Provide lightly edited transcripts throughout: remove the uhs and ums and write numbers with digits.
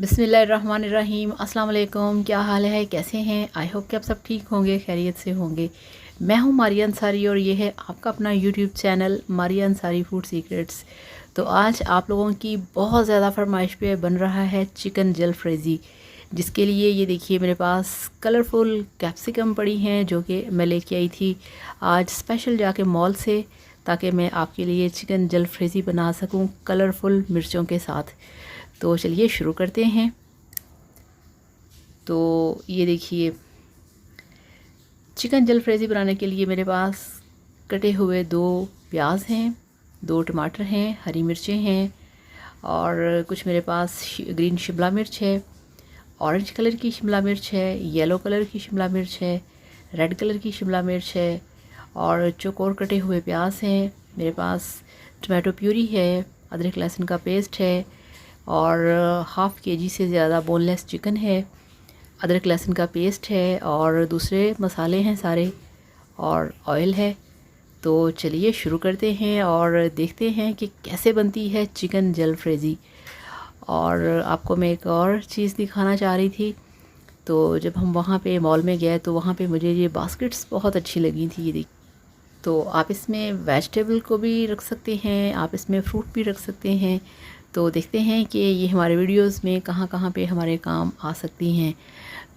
बिस्मिल्लाहिर्रहमानिर्रहीम। अस्सलाम वालेकुम। क्या हाल है, कैसे हैं? आई होप कि आप सब ठीक होंगे, खैरियत से होंगे। मैं हूं मारिया अंसारी और ये है आपका अपना YouTube channel Maria Ansari food secrets. तो आज आप लोगों की बहुत ज़्यादा फरमाइश पे बन रहा है चिकन जलफ्रेज़ी, जिसके लिए ये देखिए मेरे पास कलरफुल कैप्सिकम पड़ी हैं जो कि मैं लेके आई थी आज स्पेशल जाके मॉल से, ताकि मैं आपके लिए चिकन जलफ्रेज़ी बना सकूं कलरफुल मिर्चों के साथ। तो चलिए शुरू करते हैं। तो ये देखिए चिकन जलफ्रेज़ी बनाने के लिए मेरे पास कटे हुए 2 प्याज हैं, 2 टमाटर हैं, हरी मिर्चें हैं और कुछ मेरे पास ग्रीन शिमला मिर्च है, ऑरेंज कलर की शिमला मिर्च है, येलो कलर की शिमला मिर्च है, रेड कलर की शिमला मिर्च है और चौकोर कटे हुए प्याज हैं। मेरे पास टमाटो प्यूरी है, अदरक लहसुन का पेस्ट है और हाफ़ केजी से ज़्यादा बोनलेस चिकन है, अदरक लहसुन का पेस्ट है और दूसरे मसाले हैं सारे और ऑयल है। तो चलिए शुरू करते हैं और देखते हैं कि कैसे बनती है चिकन जलफ्रेज़ी। और आपको मैं एक और चीज़ दिखाना चाह रही थी। तो जब हम वहाँ पे मॉल में गए तो वहाँ पे मुझे ये बास्केट्स बहुत अच्छी लगी थी। ये तो आप इसमें वेजिटेबल को भी रख सकते हैं, आप इसमें फ्रूट भी रख सकते हैं। तो देखते हैं कि ये हमारे वीडियोस में कहाँ कहाँ पे हमारे काम आ सकती हैं।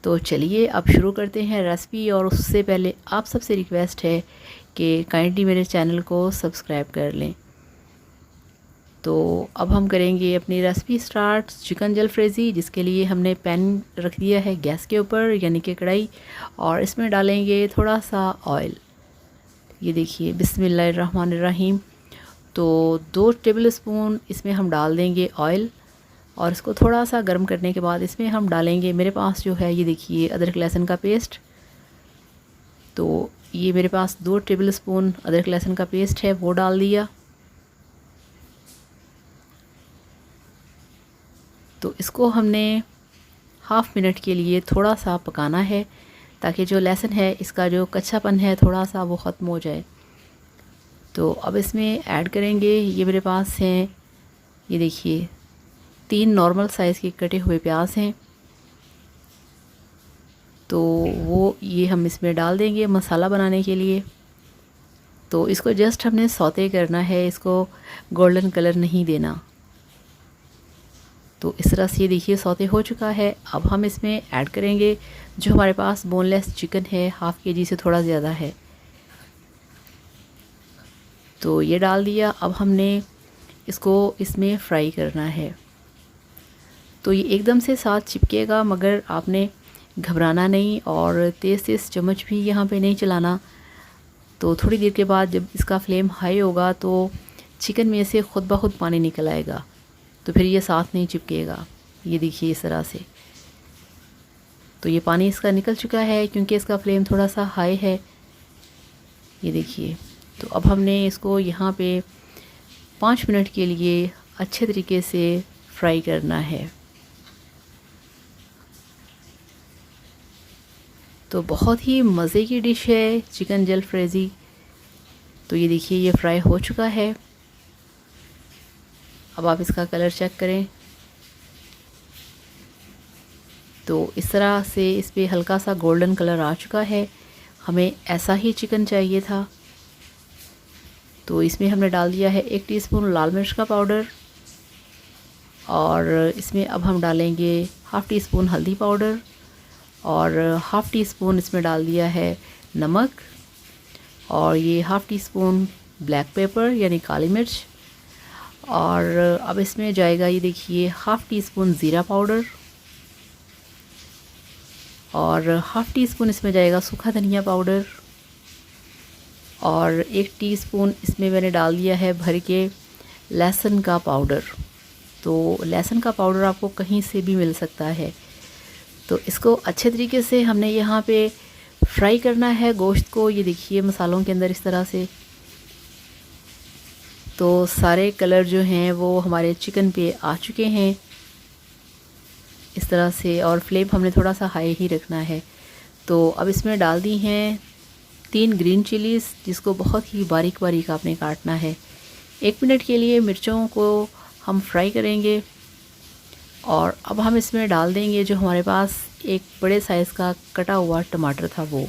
तो चलिए अब शुरू करते हैं रेसिपी। और उससे पहले आप सबसे रिक्वेस्ट है कि काइंडली मेरे चैनल को सब्सक्राइब कर लें। तो अब हम करेंगे अपनी रेसिपी स्टार्ट चिकन जलफ्रेज़ी, जिसके लिए हमने पैन रख दिया है गैस के ऊपर यानी कि कढ़ाई, और इसमें डालेंगे थोड़ा सा ऑयल। ये देखिए बिस्मिल्लाहिर्रहमानिर्रहीम। तो 2 टेबल स्पून इसमें हम डाल देंगे ऑयल और इसको थोड़ा सा गर्म करने के बाद इसमें हम डालेंगे, मेरे पास जो है ये देखिए अदरक लहसुन का पेस्ट। तो ये मेरे पास 2 टेबल स्पून अदरक लहसुन का पेस्ट है, वो डाल दिया। तो इसको हमने हाफ़ मिनट के लिए थोड़ा सा पकाना है, ताकि जो लहसुन है इसका जो कच्चापन है थोड़ा सा वो ख़त्म हो जाए। तो अब इसमें ऐड करेंगे, ये मेरे पास हैं ये देखिए 3 नॉर्मल साइज़ के कटे हुए प्याज हैं। तो वो ये हम इसमें डाल देंगे मसाला बनाने के लिए। तो इसको जस्ट हमने सौते करना है, इसको गोल्डन कलर नहीं देना। तो इस तरह से ये देखिए सौते हो चुका है। अब हम इसमें ऐड करेंगे जो हमारे पास बोनलेस चिकन है, हाफ़ केजी से थोड़ा ज़्यादा है। तो ये डाल दिया। अब हमने इसको इसमें फ्राई करना है। तो ये एकदम से साथ चिपकेगा, मगर आपने घबराना नहीं और तेज़ चम्मच भी यहाँ पे नहीं चलाना। तो थोड़ी देर के बाद जब इसका फ्लेम हाई होगा तो चिकन में से खुद ब खुद पानी निकल आएगा, तो फिर ये साथ नहीं चिपकेगा। ये देखिए इस तरह से। तो ये पानी इसका निकल चुका है क्योंकि इसका फ्लेम थोड़ा सा हाई है। ये देखिए। तो अब हमने इसको यहाँ पे 5 मिनट के लिए अच्छे तरीके से फ्राई करना है। तो बहुत ही मज़े की डिश है चिकन जलफ्रेज़ी। तो ये देखिए ये फ्राई हो चुका है। अब आप इसका कलर चेक करें। तो इस तरह से इस पर हल्का सा गोल्डन कलर आ चुका है। हमें ऐसा ही चिकन चाहिए था। तो इसमें हमने डाल दिया है 1 टीस्पून लाल मिर्च का पाउडर और इसमें अब हम डालेंगे हाफ़ टी स्पून हल्दी पाउडर और हाफ़ टी स्पून इसमें डाल दिया है नमक और ये half tea spoon black pepper यानी काली मिर्च। और अब इसमें जाएगा ये देखिए हाफ़ टी स्पून ज़ीरा पाउडर और हाफ़ टी स्पून इसमें जाएगा सूखा धनिया पाउडर और 1 टीस्पून इसमें मैंने डाल दिया है भर के लहसुन का पाउडर। तो लहसुन का पाउडर आपको कहीं से भी मिल सकता है। तो इसको अच्छे तरीके से हमने यहाँ पे फ्राई करना है गोश्त को। ये देखिए मसालों के अंदर इस तरह से। तो सारे कलर जो हैं वो हमारे चिकन पे आ चुके हैं इस तरह से, और फ्लेम हमने थोड़ा सा हाई ही रखना है। तो अब इसमें डाल दी हैं 3 ग्रीन चिलीज़, जिसको बहुत ही बारीक बारीक आपने काटना है। 1 मिनट के लिए मिर्चों को हम फ्राई करेंगे। और अब हम इसमें डाल देंगे जो हमारे पास एक बड़े साइज़ का कटा हुआ टमाटर था वो।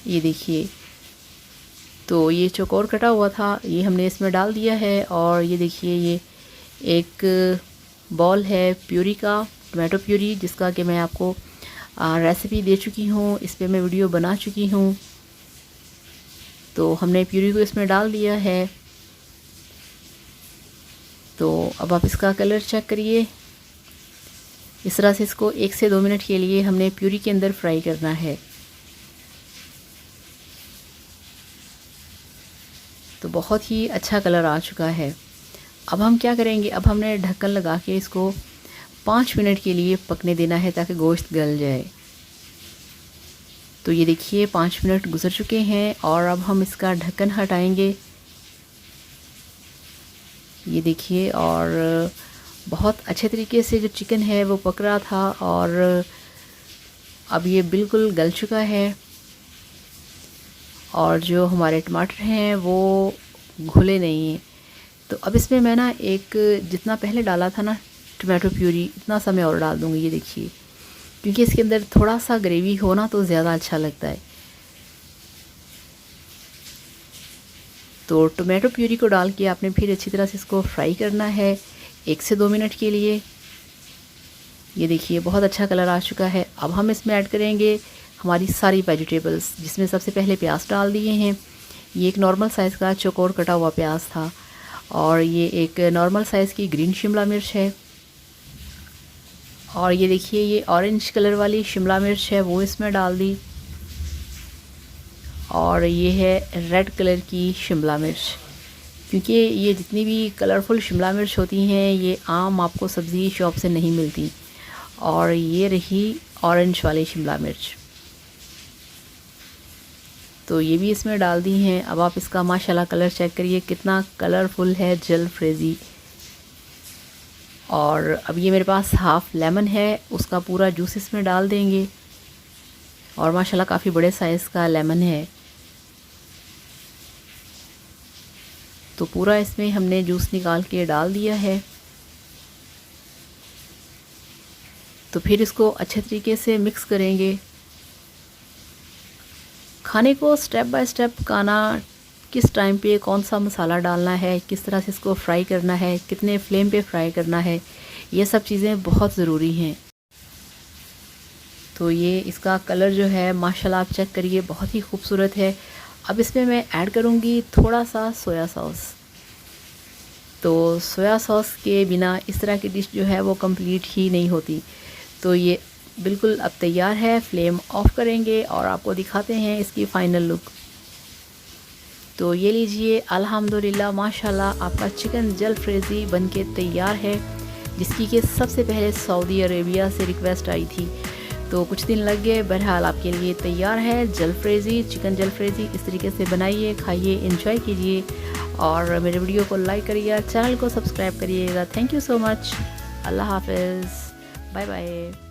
ये देखिए, तो ये चौकोर कटा हुआ था, ये हमने इसमें डाल दिया है। और ये देखिए, ये एक बॉल है प्यूरी का, टमाटो प्यूरी, जिसका कि मैं आपको रेसिपी दे चुकी हूँ, इस पे मैं वीडियो बना चुकी हूँ। तो हमने प्यूरी को इसमें डाल दिया है। तो अब आप इसका कलर चेक करिए। इस तरह से इसको 1 से 2 मिनट के लिए हमने प्यूरी के अंदर फ्राई करना है। तो बहुत ही अच्छा कलर आ चुका है। अब हम क्या करेंगे, अब हमने ढक्कन लगा के इसको 5 मिनट के लिए पकने देना है ताकि गोश्त गल जाए। तो ये देखिए 5 मिनट गुजर चुके हैं और अब हम इसका ढक्कन हटाएंगे। ये देखिए, और बहुत अच्छे तरीके से जो चिकन है वो पक रहा था और अब ये बिल्कुल गल चुका है। और जो हमारे टमाटर हैं वो घुले नहीं हैं। तो अब इसमें मैं ना एक जितना पहले डाला था ना टमाटो प्यूरी, इतना सा मैं और डाल दूँगी। ये देखिए, क्योंकि इसके अंदर थोड़ा सा ग्रेवी हो ना तो ज़्यादा अच्छा लगता है। तो टमाटो प्यूरी को डाल के आपने फिर अच्छी तरह से इसको फ्राई करना है 1 से 2 मिनट के लिए। ये देखिए, बहुत अच्छा कलर आ चुका है। अब हम इसमें ऐड करेंगे हमारी सारी वेजिटेबल्स, जिसमें सबसे पहले प्याज डाल दिए हैं। ये एक नॉर्मल साइज़ का चौकोर कटा हुआ प्याज था और ये एक नॉर्मल साइज़ की ग्रीन शिमला मिर्च है। और ये देखिए, ये ऑरेंज कलर वाली शिमला मिर्च है वो इसमें डाल दी। और ये है रेड कलर की शिमला मिर्च, क्योंकि ये जितनी भी कलरफुल शिमला मिर्च होती हैं ये आम आपको सब्ज़ी शॉप से नहीं मिलती। और ये रही ऑरेंज वाली शिमला मिर्च, तो ये भी इसमें डाल दी हैं। अब आप इसका माशाल्लाह कलर चेक करिए, कितना कलरफुल है, जलफ्रेज़ी। और अब ये मेरे पास हाफ़ लेमन है, उसका पूरा जूस इसमें डाल देंगे। और माशाल्लाह काफ़ी बड़े साइज़ का लेमन है, तो पूरा इसमें हमने जूस निकाल के डाल दिया है। तो फिर इसको अच्छे तरीके से मिक्स करेंगे। खाने को स्टेप बाय स्टेप खाना, किस टाइम पे कौन सा मसाला डालना है, किस तरह से इसको फ्राई करना है, कितने फ्लेम पे फ्राई करना है, ये सब चीज़ें बहुत ज़रूरी हैं। तो ये इसका कलर जो है माशाल्लाह आप चेक करिए, बहुत ही खूबसूरत है। अब इसमें मैं ऐड करूँगी थोड़ा सा सोया सॉस। तो सोया सॉस के बिना इस तरह की डिश जो है वो कंप्लीट ही नहीं होती। तो ये बिल्कुल अब तैयार है। फ्लेम ऑफ करेंगे और आपको दिखाते हैं इसकी फ़ाइनल लुक। तो ये लीजिए, अल्हम्दुलिल्लाह माशाल्लाह आपका चिकन जलफ्रेज़ी बनके तैयार है, जिसकी कि सबसे पहले सऊदी अरेबिया से रिक्वेस्ट आई थी। तो कुछ दिन लग गए, बहरहाल आपके लिए तैयार है जलफ्रेज़ी, चिकन जलफ्रेज़ी। इस तरीके से बनाइए, खाइए, एंजॉय कीजिए और मेरे वीडियो को लाइक करिएगा, चैनल को सब्सक्राइब करिएगा। Thank you so much. Allah हाफ़िज़, बाय बाय।